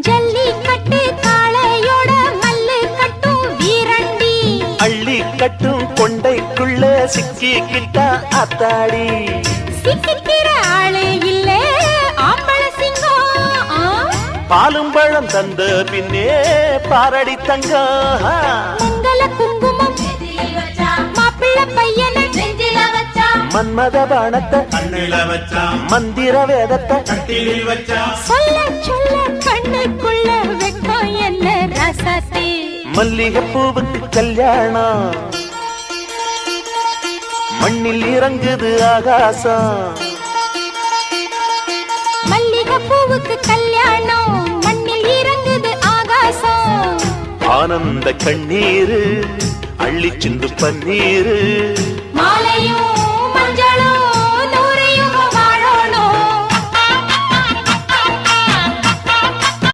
ஜல்லிக்கட்டு காளையோட மல்லு கட்டும் வீரண்டி அள்ளி கட்டும் கொண்டைக்குள்ள சிக்கிக்கிட்டா அத்தாடி சிக்கிக்கிற ஆளே இல்ல ஆம்பள சிங்கம் பாலும் பழம் தந்த பின்னே பாரடி தங்கம் மங்கள குங்குமம் மாப்பிள்ள பையன மன்மத பாணத்தை மந்திர வேதத்தை சொல்ல சொல்ல கண்ணுக்குள்ள வெக்கம் என்ன ரசத்தே மல்லிகை பூவுக்கு கல்யாணம் மண்ணில் இறங்குது ஆகாசம் மல்லிகை பூவுக்கு கல்யாணம் மண்ணில் இறங்குது ஆகாசம் ஆனந்த கண்ணீரு அள்ளி சிந்து பன்னீரு மாலையும்